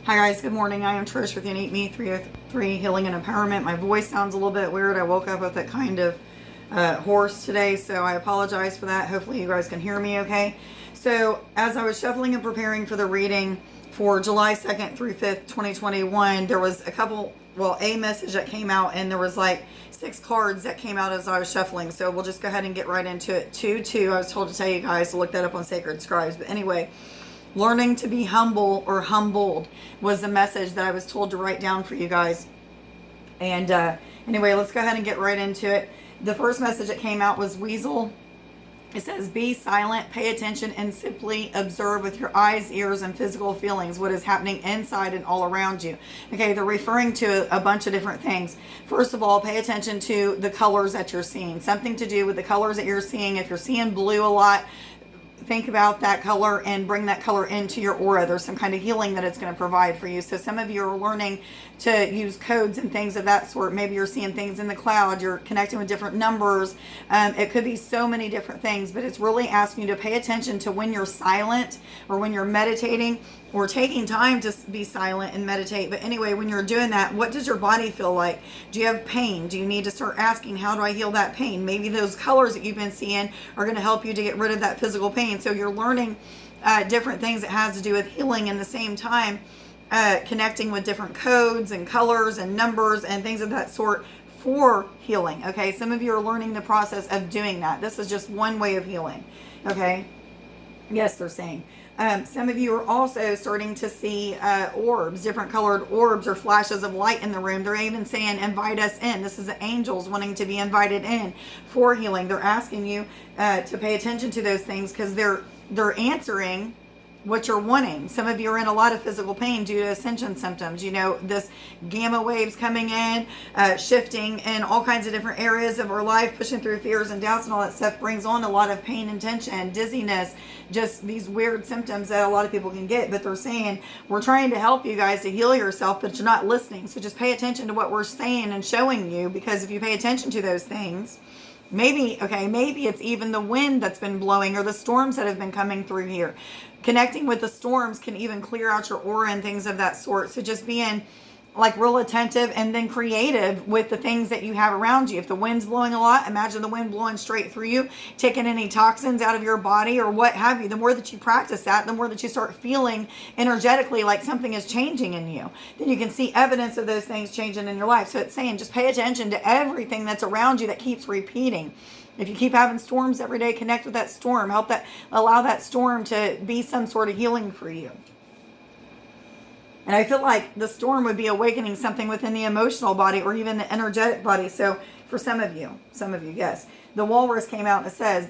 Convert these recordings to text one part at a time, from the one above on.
Hi guys, good morning. I am Trish with Unique Me 303 Healing and Empowerment. My voice sounds a little bit weird. I woke up with it kind of hoarse today, so I apologize for that. Hopefully you guys can hear me okay. So as I was shuffling and preparing for the reading for July 2nd through 5th, 2021, there was a message that came out, and there was like 6 cards that came out as I was shuffling. So we'll just go ahead and get right into it. 2-2, I was told to tell you guys to look that up on Sacred Scribes. But anyway, learning to be humble or humbled was the message that I was told to write down for you guys. And anyway, let's go ahead and get right into it. The first message that came out was Weasel. It says, be silent, pay attention, and simply observe with your eyes, ears, and physical feelings what is happening inside and all around you. Okay, they're referring to a bunch of different things. First of all, pay attention to the colors that you're seeing. Something to do with the colors that you're seeing. If you're seeing blue a lot, think about that color and bring that color into your aura. There's some kind of healing that it's going to provide for you. So some of you are learning to use codes and things of that sort. Maybe you're seeing things in the cloud. You're connecting with different numbers. It could be so many different things, but it's really asking you to pay attention to when you're silent or when you're meditating or taking time to be silent and meditate. But anyway, when you're doing that, what does your body feel like? Do you have pain? Do you need to start asking, how do I heal that pain? Maybe those colors that you've been seeing are going to help you to get rid of that physical pain. So you're learning different things that has to do with healing, and the same time connecting with different codes and colors and numbers and things of that sort for healing. Okay, some of you are learning the process of doing that. This is just one way of healing. Okay, yes, they're saying. Some of you are also starting to see orbs, different colored orbs or flashes of light in the room. They're even saying, invite us in. This is the angels wanting to be invited in for healing. They're asking you to pay attention to those things because they're answering what you're wanting. Some of you are in a lot of physical pain due to ascension symptoms. You know, this gamma waves coming in, shifting in all kinds of different areas of our life, pushing through fears and doubts and all that stuff brings on a lot of pain and tension, dizziness, just these weird symptoms that a lot of people can get. But they're saying, we're trying to help you guys to heal yourself, but you're not listening. So just pay attention to what we're saying and showing you, because if you pay attention to those things, maybe it's even the wind that's been blowing or the storms that have been coming through here. Connecting with the storms can even clear out your aura and things of that sort. So just being like real attentive and then creative with the things that you have around you. If the wind's blowing a lot, imagine the wind blowing straight through you, taking any toxins out of your body or what have you. The more that you practice that, the more that you start feeling energetically like something is changing in you. Then you can see evidence of those things changing in your life. So it's saying just pay attention to everything that's around you that keeps repeating. If you keep having storms every day, connect with that storm. Allow that storm to be some sort of healing for you. And I feel like the storm would be awakening something within the emotional body or even the energetic body. So for some of you, yes. The walrus came out and it says,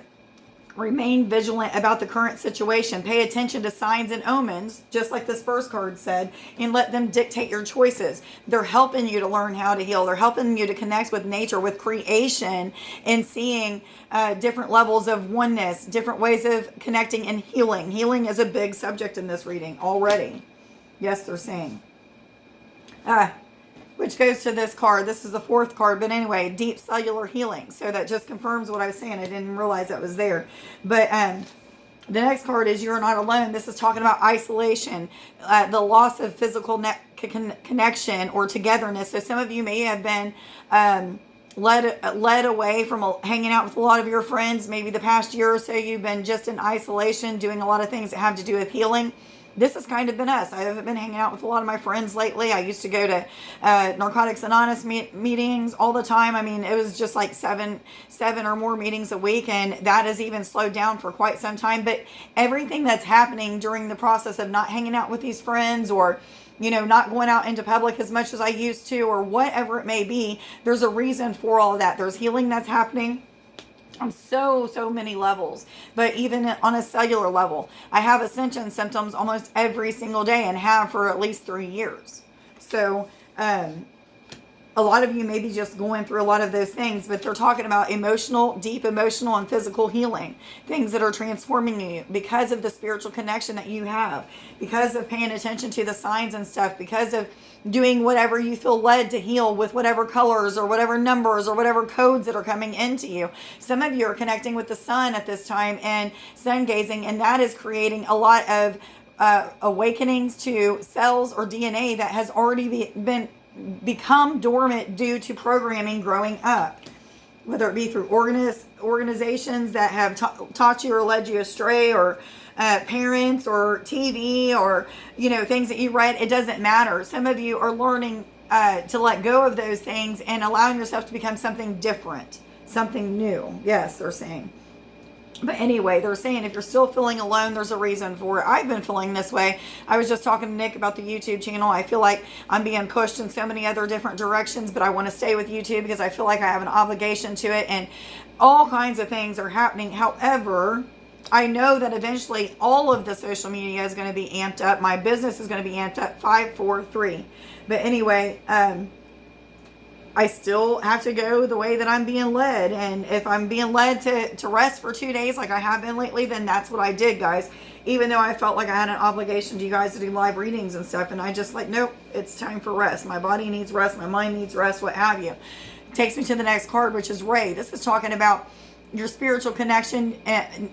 remain vigilant about the current situation. Pay attention to signs and omens, just like this first card said, and let them dictate your choices. They're helping you to learn how to heal. They're helping you to connect with nature, with creation, and seeing different levels of oneness, different ways of connecting and healing. Healing is a big subject in this reading already. Yes, they're saying. Which goes to this card. This is the 4th card. But anyway, deep cellular healing. So that just confirms what I was saying. I didn't realize that was there. But the next card is you're not alone. This is talking about isolation, the loss of physical connection or togetherness. So some of you may have been led away from hanging out with a lot of your friends. Maybe the past year or so you've been just in isolation, doing a lot of things that have to do with healing. This has kind of been us. I haven't been hanging out with a lot of my friends lately. I used to go to Narcotics Anonymous meetings all the time. I mean, it was just like seven or more meetings a week, and that has even slowed down for quite some time. But everything that's happening during the process of not hanging out with these friends, or not going out into public as much as I used to, or whatever it may be, there's a reason for all of that. There's healing that's happening on so many levels, but even on a cellular level. I have ascension symptoms almost every single day and have for at least 3 years. So a lot of you may be just going through a lot of those things, but they're talking about deep emotional and physical healing, things that are transforming you because of the spiritual connection that you have, because of paying attention to the signs and stuff, because of doing whatever you feel led to heal with whatever colors or whatever numbers or whatever codes that are coming into you. Some of you are connecting with the sun at this time and sun gazing, and that is creating a lot of awakenings to cells or DNA that has already become dormant due to programming growing up, whether it be through organizations that have taught you or led you astray, or parents, or TV, or things that you read. It doesn't matter. Some of you are learning to let go of those things and allowing yourself to become something different, something new. Yes, they're saying. But anyway, they're saying if you're still feeling alone, there's a reason for it. I've been feeling this way. I was just talking to Nick about the YouTube channel. I feel like I'm being pushed in so many other different directions, but I want to stay with YouTube because I feel like I have an obligation to it, and all kinds of things are happening. However, I know that eventually all of the social media is going to be amped up. My business is going to be amped up. 5, 4, 3. But anyway, I still have to go the way that I'm being led. And if I'm being led to rest for 2 days like I have been lately, then that's what I did, guys. Even though I felt like I had an obligation to you guys to do live readings and stuff. And I just like, nope, it's time for rest. My body needs rest. My mind needs rest, what have you. Takes me to the next card, which is Ray. This is talking about your spiritual connection,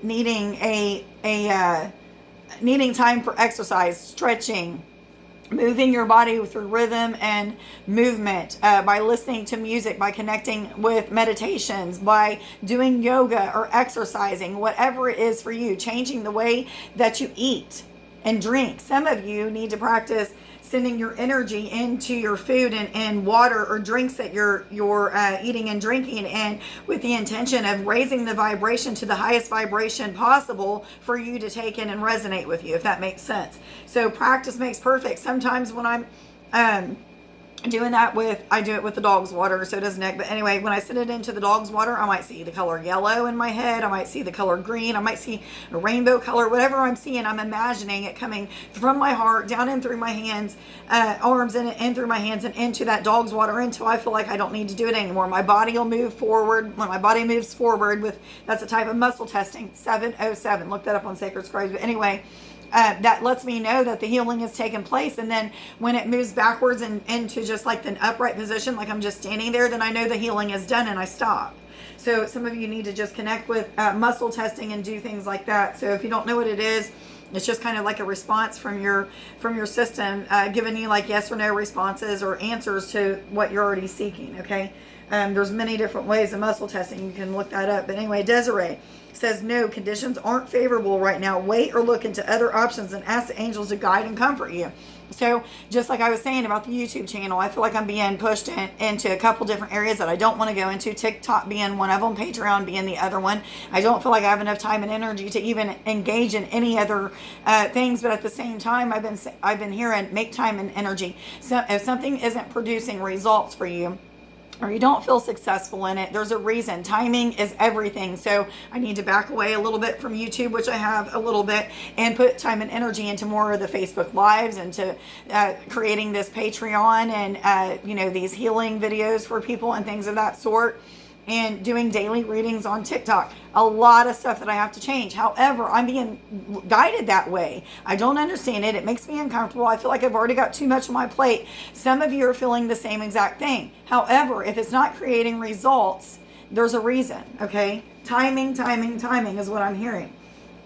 needing needing time for exercise, stretching, moving your body through rhythm and movement, by listening to music, by connecting with meditations, by doing yoga or exercising, whatever it is for you, changing the way that you eat and drink. Some of you need to practice sending your energy into your food and water or drinks that you're eating and drinking, and with the intention of raising the vibration to the highest vibration possible for you to take in and resonate with you, if that makes sense. So practice makes perfect. Sometimes when I'm doing that I do it with the dog's water, so does Nick. But anyway, when I send it into the dog's water, I might see the color yellow in my head. I might see the color green. I might see a rainbow color. Whatever I'm seeing, I'm imagining it coming from my heart down in through my hands, arms, and in through my hands and into that dog's water until I feel like I don't need to do it anymore. My body will move forward. When my body moves forward, that's a type of muscle testing, 707. Look that up on Sacred Scribes. But anyway, that lets me know that the healing has taken place. And then when it moves backwards and into just like an upright position, like I'm just standing there, then I know the healing is done and I stop. So some of you need to just connect with muscle testing and do things like that. So if you don't know what it is, it's just kind of like a response from your system, giving you like yes or no responses or answers to what you're already seeking. Okay. There's many different ways of muscle testing. You can look that up. But anyway, Desiree says, no, conditions aren't favorable right now. Wait or look into other options and ask the angels to guide and comfort you. So just like I was saying about the YouTube channel, I feel like I'm being pushed into a couple different areas that I don't want to go into. TikTok being one of them, Patreon being the other one. I don't feel like I have enough time and energy to even engage in any other things. But at the same time, I've been hearing make time and energy. So if something isn't producing results for you, or you don't feel successful in it, there's a reason. Timing is everything. So I need to back away a little bit from YouTube, which I have a little bit, and put time and energy into more of the Facebook Lives and to creating this Patreon and, these healing videos for people and things of that sort, and doing daily readings on TikTok. A lot of stuff that I have to change. However, I'm being guided that way. I don't understand it. It makes me uncomfortable. I feel like I've already got too much on my plate. Some of you are feeling the same exact thing. However, if it's not creating results, there's a reason, okay? Timing is what I'm hearing.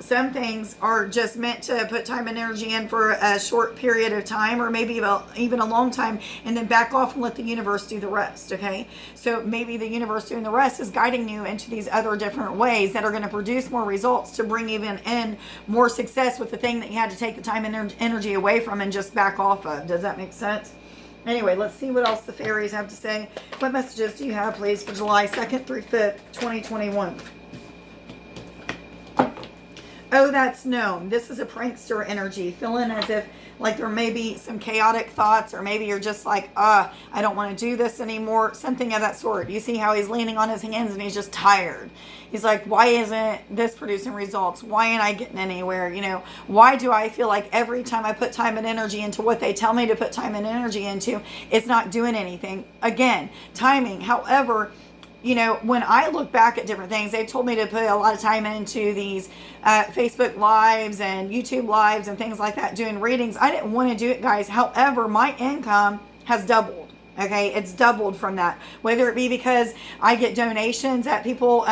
Some things are just meant to put time and energy in for a short period of time, or maybe even a long time, and then back off and let the universe do the rest, okay? So maybe the universe doing the rest is guiding you into these other different ways that are going to produce more results to bring even in more success with the thing that you had to take the time and energy away from and just back off of. Does that make sense? Anyway, let's see what else the fairies have to say. What messages do you have, please, for July 2nd through 5th, 2021? Oh, that's known. This is a prankster energy. Feeling as if like there may be some chaotic thoughts, or maybe you're just like, I don't want to do this anymore. Something of that sort. You see how he's leaning on his hands and he's just tired. He's like, why isn't this producing results? Why ain't I getting anywhere? Why do I feel like every time I put time and energy into what they tell me to put time and energy into, it's not doing anything? Again, timing. However, when I look back at different things, they've told me to put a lot of time into these Facebook Lives and YouTube Lives and things like that, doing readings. I didn't want to do it, guys. However, my income has doubled. Okay, it's doubled from that. Whether it be because I get donations that people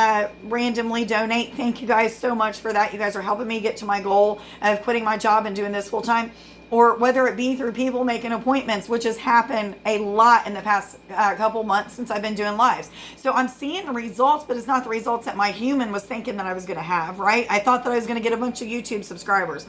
randomly donate. Thank you guys so much for that. You guys are helping me get to my goal of quitting my job and doing this full time. Or whether it be through people making appointments, which has happened a lot in the past couple months since I've been doing lives. So I'm seeing the results, but it's not the results that my human was thinking that I was going to have, right? I thought that I was going to get a bunch of YouTube subscribers.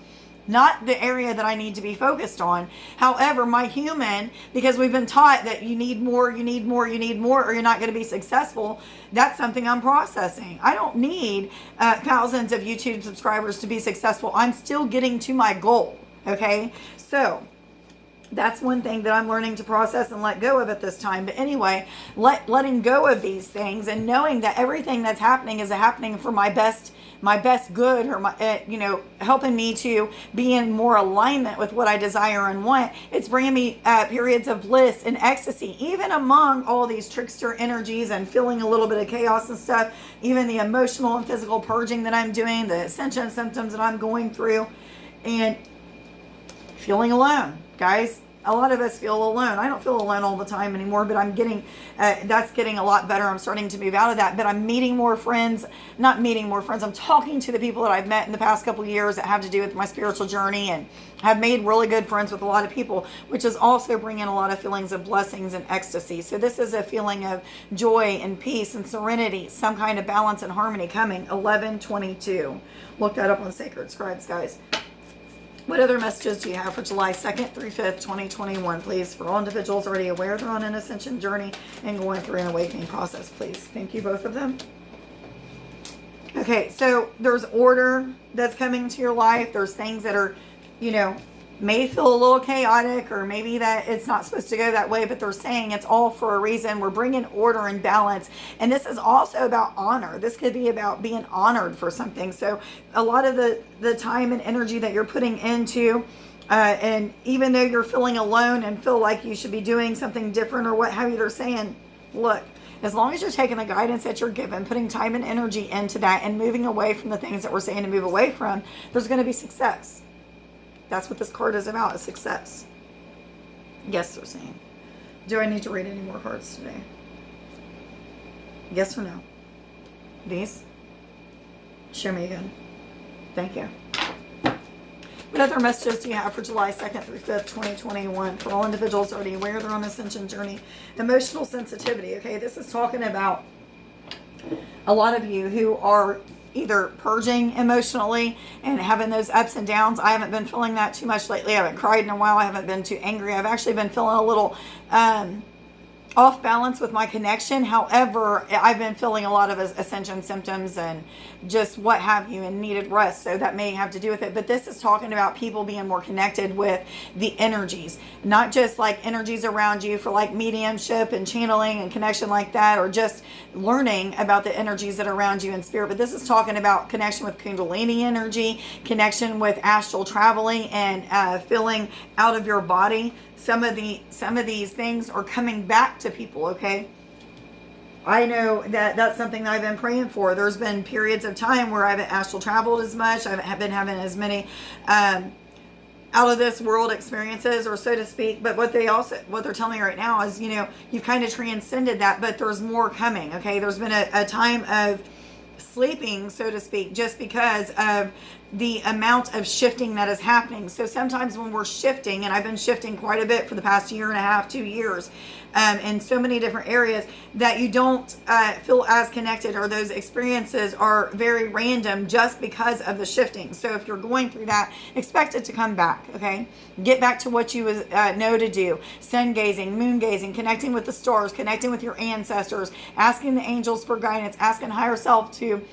Not the area that I need to be focused on. However, my human, because we've been taught that you need more, you need more, you need more, or you're not going to be successful. That's something I'm processing. I don't need thousands of YouTube subscribers to be successful. I'm still getting to my goal. Okay. So that's one thing that I'm learning to process and let go of at this time. But anyway, letting go of these things and knowing that everything that's happening is happening for my best good, or my, helping me to be in more alignment with what I desire and want. It's bringing me periods of bliss and ecstasy, even among all these trickster energies and feeling a little bit of chaos and stuff, even the emotional and physical purging that I'm doing, the ascension symptoms that I'm going through, and feeling alone, guys. A lot of us feel alone. I don't feel alone all the time anymore, but I'm getting, that's getting a lot better. I'm starting to move out of that, but I'm meeting more friends, not meeting more friends. I'm talking to the people that I've met in the past couple of years that have to do with my spiritual journey, and have made really good friends with a lot of people, which is also bringing a lot of feelings of blessings and ecstasy. So this is a feeling of joy and peace and serenity, some kind of balance and harmony coming. 11/22. Look that up on Sacred Scribes, guys. What other messages do you have for July 2nd through 5th, 2021, please? For all individuals already aware they're on an ascension journey and going through an awakening process, please. Thank you, both of them. Okay, so there's order that's coming to your life. There's things that are, may feel a little chaotic, or maybe that it's not supposed to go that way, but they're saying it's all for a reason. We're bringing order and balance. And this is also about honor. This could be about being honored for something. So a lot of the time and energy that you're putting into, and even though you're feeling alone and feel like you should be doing something different or what have you, they're saying, look, as long as you're taking the guidance that you're given, putting time and energy into that, and moving away from the things that we're saying to move away from, there's going to be success. That's what this card is about, is success. Yes, they're saying. Do I need to read any more cards today? Yes or no? These? Show me again. Thank you. What other messages do you have for July 2nd through 5th, 2021? For all individuals already aware they're on Ascension Journey. Emotional sensitivity. Okay, this is talking about a lot of you who are either purging emotionally and having those ups and downs. I haven't been feeling that too much lately. I haven't cried in a while. I haven't been too angry. I've actually been feeling a little off balance with my connection. However, I've been feeling a lot of ascension symptoms and just what have you, and needed rest. So that may have to do with it. But this is talking about people being more connected with the energies, not just like energies around you for like mediumship and channeling and connection like that, or just learning about the energies that are around you in spirit. But this is talking about connection with Kundalini energy, connection with astral traveling, and feeling out of your body. Some of these things are coming back to people, okay? I know that that's something that I've been praying for. There's been periods of time where I haven't astral traveled as much. I haven't been having as many out of this world experiences, or so to speak. But what they're telling me right now is, you've kind of transcended that, but there's more coming, okay? There's been a time of sleeping, so to speak, just because of the amount of shifting that is happening. So sometimes when we're shifting, and I've been shifting quite a bit for the past year and a half, 2 years, in so many different areas, that you don't feel as connected, or those experiences are very random just because of the shifting. So if you're going through that, expect it to come back, okay? Get back to what you know to do. Sun gazing, moon gazing, connecting with the stars, connecting with your ancestors, asking the angels for guidance, asking higher self to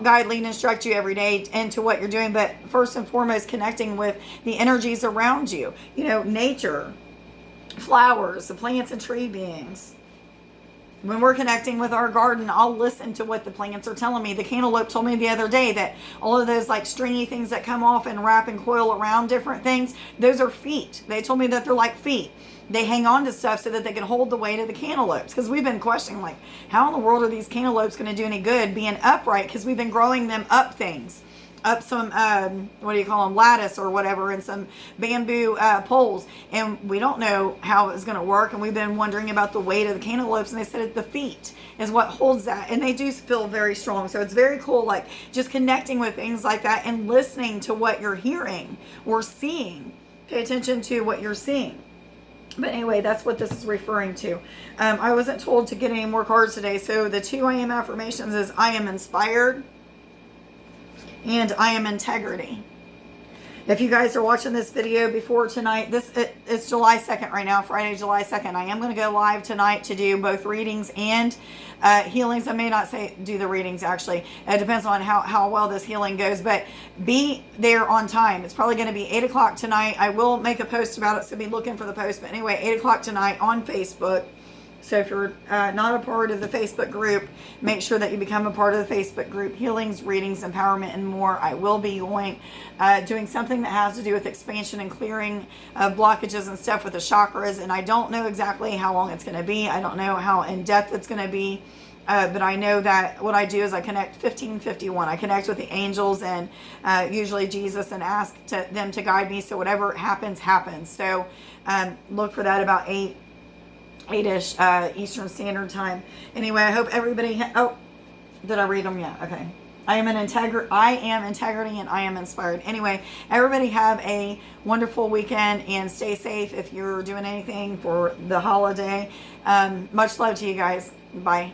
guide, lead, and instruct you every day into what you're doing. But first and foremost, connecting with the energies around you. Nature, flowers, the plants and tree beings. When we're connecting with our garden, I'll listen to what the plants are telling me. The cantaloupe told me the other day that all of those like stringy things that come off and wrap and coil around different things, those are feet. They told me that they're like feet. They hang on to stuff so that they can hold the weight of the cantaloupes. Because we've been questioning, like, how in the world are these cantaloupes going to do any good being upright? Because we've been growing them up things. up some what do you call them, lattice or whatever, and some bamboo poles, and we don't know how it's going to work, and we've been wondering about the weight of the cantaloupes, and they said the feet is what holds that, and they do feel very strong. So it's very cool, like just connecting with things like that and listening to what you're hearing or seeing. Pay attention to what you're seeing. But anyway, that's what this is referring to. I wasn't told to get any more cards today, so the 2 I am affirmations is I am inspired and I am integrity. If you guys are watching this video before tonight, it's July 2nd right now, Friday, July 2nd. I am going to go live tonight to do both readings and healings. I may not do the readings, actually. It depends on how well this healing goes, but be there on time. It's probably going to be 8 o'clock tonight. I will make a post about it, so be looking for the post. But anyway, 8 o'clock tonight on Facebook. So if you're not a part of the Facebook group, make sure that you become a part of the Facebook group. Healings, readings, empowerment, and more. I will be doing something that has to do with expansion and clearing of blockages and stuff with the chakras. And I don't know exactly how long it's going to be. I don't know how in-depth it's going to be. But I know that what I do is I connect 1551. I connect with the angels and usually Jesus, and ask them to guide me. So whatever happens, happens. So look for that about 8-ish Eastern Standard Time. Anyway, I hope everybody did I read them yet? Okay. I am integrity and I am inspired. Anyway, everybody have a wonderful weekend and stay safe if you're doing anything for the holiday. Much love to you guys. Bye.